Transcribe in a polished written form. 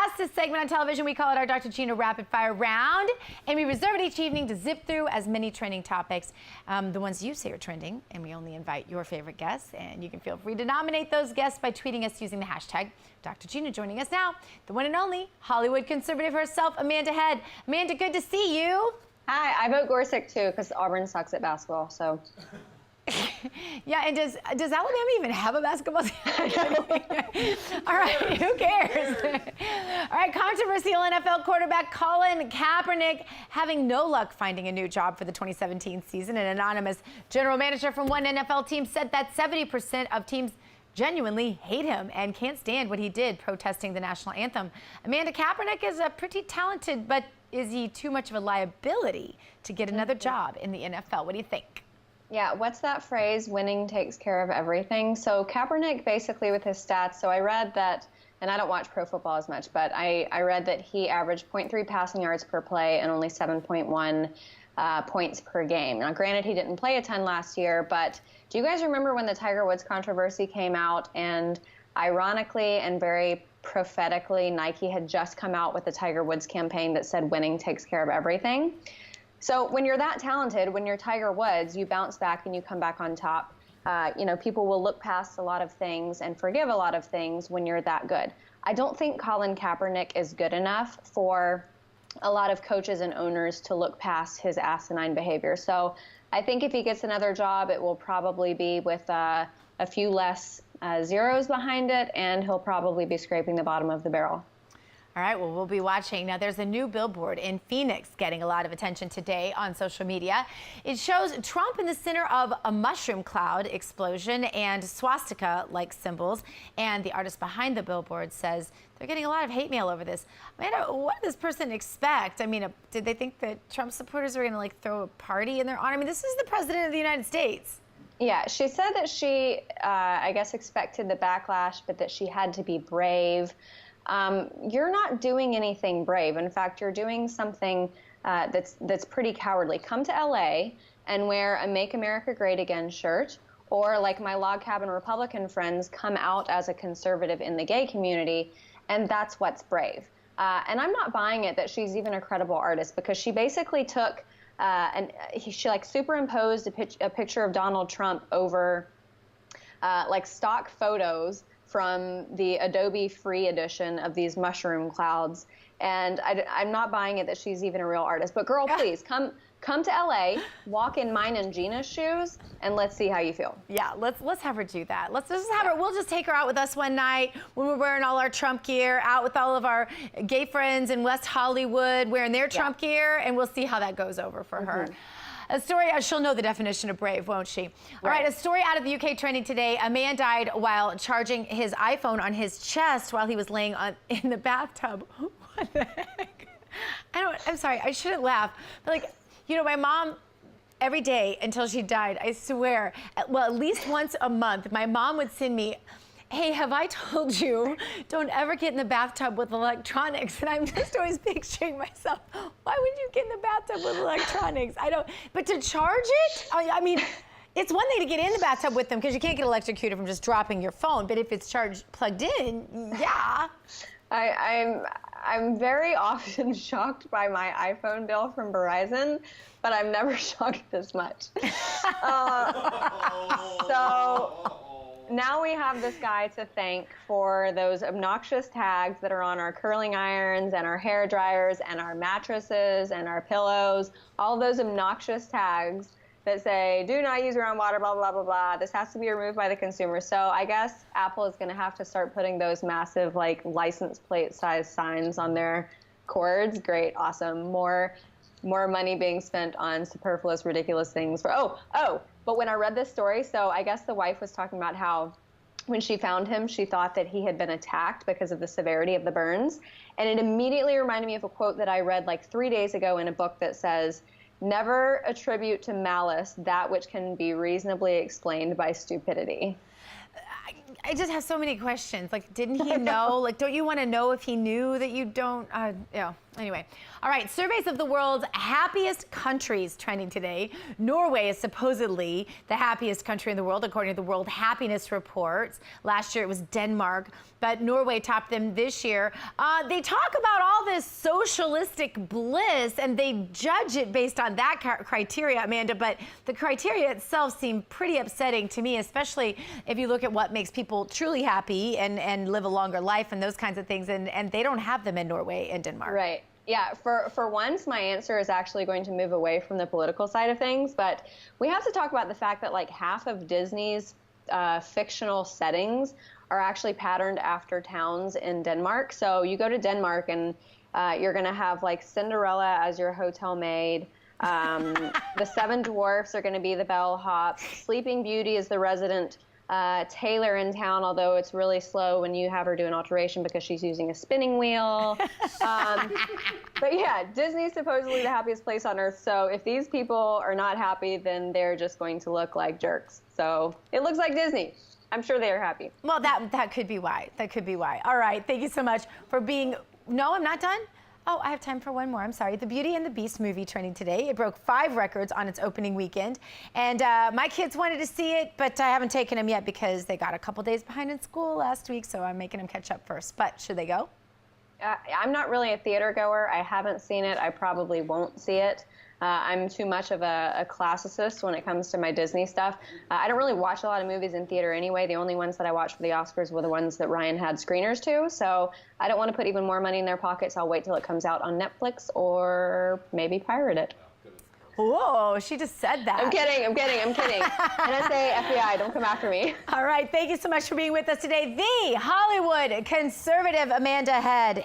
fastest segment on television. We call it our Dr. Gina Rapid Fire Round, and we reserve it each evening to zip through as many trending topics, the ones you say are trending, and we only invite your favorite guests, and you can feel free to nominate those guests by tweeting us using the hashtag Dr. Gina. Joining us now, the one and only Hollywood conservative herself, Amanda Head. Amanda, good to see you. Hi, I vote Gorsuch too because Auburn sucks at basketball, so. Yeah, and does Alabama even have a basketball team? All right, who cares? All right, controversial NFL quarterback Colin Kaepernick having no luck finding a new job for the 2017 season. An anonymous general manager from one NFL team said that 70% of teams genuinely hate him and can't stand what he did protesting the national anthem. Amanda, Kaepernick is a pretty talented, but is he too much of a liability to get another job in the NFL? What do you think? Yeah, what's that phrase, winning takes care of everything? So Kaepernick, basically with his stats, so I read that, and I don't watch pro football as much, but I read that he averaged 0.3 passing yards per play and only 7.1 points per game. Now, granted, he didn't play a ton last year, but do you guys remember when the Tiger Woods controversy came out? And ironically and very prophetically, Nike had just come out with the Tiger Woods campaign that said winning takes care of everything. So when you're that talented, when you're Tiger Woods, you bounce back and you come back on top. People will look past a lot of things and forgive a lot of things when you're that good. I don't think Colin Kaepernick is good enough for a lot of coaches and owners to look past his asinine behavior. So I think if he gets another job, it will probably be with a few less zeros behind it, and he'll probably be scraping the bottom of the barrel. All right, well, we'll be watching. Now, there's a new billboard in Phoenix getting a lot of attention today on social media. It shows Trump in the center of a mushroom cloud explosion and swastika-like symbols. And the artist behind the billboard says they're getting a lot of hate mail over this. Amanda, what did this person expect? I mean, did they think that Trump supporters were going to, throw a party in their honor? I mean, this is the president of the United States. Yeah, she said that she, I guess, expected the backlash, but that she had to be brave. You're not doing anything brave. In fact, you're doing something that's pretty cowardly. Come to LA and wear a Make America Great Again shirt, or like my log cabin Republican friends, come out as a conservative in the gay community, and that's what's brave. And I'm not buying it that she's even a credible artist, because she basically took she superimposed a picture of Donald Trump over stock photos from the Adobe free edition of these mushroom clouds. And I'm not buying it that she's even a real artist. But girl, please, come to LA, walk in mine and Gina's shoes, and let's see how you feel. Yeah, let's have her do that. Let's just have her, we'll just take her out with us one night when we're wearing all our Trump gear, out with all of our gay friends in West Hollywood wearing their Trump gear, and we'll see how that goes over for her. A story, she'll know the definition of brave, won't she? All right, a story out of the UK trending today. A man died while charging his iPhone on his chest while he was laying in the bathtub. What the heck? I'm sorry, I shouldn't laugh. But my mom, every day until she died, I swear, at least once a month, my mom would send me, hey, have I told you, don't ever get in the bathtub with electronics? And I'm just always picturing myself, why would you get in the bathtub with electronics? But to charge it? I mean, it's one thing to get in the bathtub with them because you can't get electrocuted from just dropping your phone, but if it's plugged in, yeah. I'm very often shocked by my iPhone bill from Verizon, but I'm never shocked this much. So now we have this guy to thank for those obnoxious tags that are on our curling irons and our hair dryers and our mattresses and our pillows, all those obnoxious tags that say, do not use your own water, blah, blah, blah, blah. This has to be removed by the consumer. So I guess Apple is going to have to start putting those massive, license plate size signs on their cords. Great, awesome. More money being spent on superfluous, ridiculous things. But when I read this story, so I guess the wife was talking about how when she found him, she thought that he had been attacked because of the severity of the burns. And it immediately reminded me of a quote that I read 3 days ago in a book that says, never attribute to malice that which can be reasonably explained by stupidity. I just have so many questions. Like, didn't he know? Like, don't you want to know if he knew that you don't? Yeah. Anyway. All right. Surveys of the world's happiest countries trending today. Norway is supposedly the happiest country in the world, according to the World Happiness Reports. Last year it was Denmark, but Norway topped them this year. They talk about all this socialistic bliss, and they judge it based on that criteria, Amanda. But the criteria itself seemed pretty upsetting to me, especially if you look at what makes people truly happy and live a longer life and those kinds of things. And they don't have them in Norway and Denmark. Right. Yeah, for once, my answer is actually going to move away from the political side of things. But we have to talk about the fact that like half of Disney's fictional settings are actually patterned after towns in Denmark. So you go to Denmark and you're going to have like Cinderella as your hotel maid. The Seven Dwarfs are going to be the bellhops. Sleeping Beauty is the resident tailor in town, although it's really slow when you have her do an alteration because she's using a spinning wheel. But yeah, Disney's supposedly the happiest place on earth. So if these people are not happy, then they're just going to look like jerks. So it looks like Disney. I'm sure they are happy. Well, that could be why. That could be why. All right. Thank you so much for being. No, I'm not done. Oh, I have time for one more. I'm sorry. The Beauty and the Beast movie trending today. It broke 5 records on its opening weekend. And my kids wanted to see it, but I haven't taken them yet because they got a couple days behind in school last week, so I'm making them catch up first. But should they go? I'm not really a theater goer. I haven't seen it. I probably won't see it. I'm too much of a classicist when it comes to my Disney stuff. I don't really watch a lot of movies in theater anyway. The only ones that I watched for the Oscars were the ones that Ryan had screeners to. So I don't want to put even more money in their pockets. I'll wait till it comes out on Netflix or maybe pirate it. Whoa, she just said that. I'm kidding. NSA, FBI, don't come after me. All right, thank you so much for being with us today. The Hollywood conservative Amanda Head.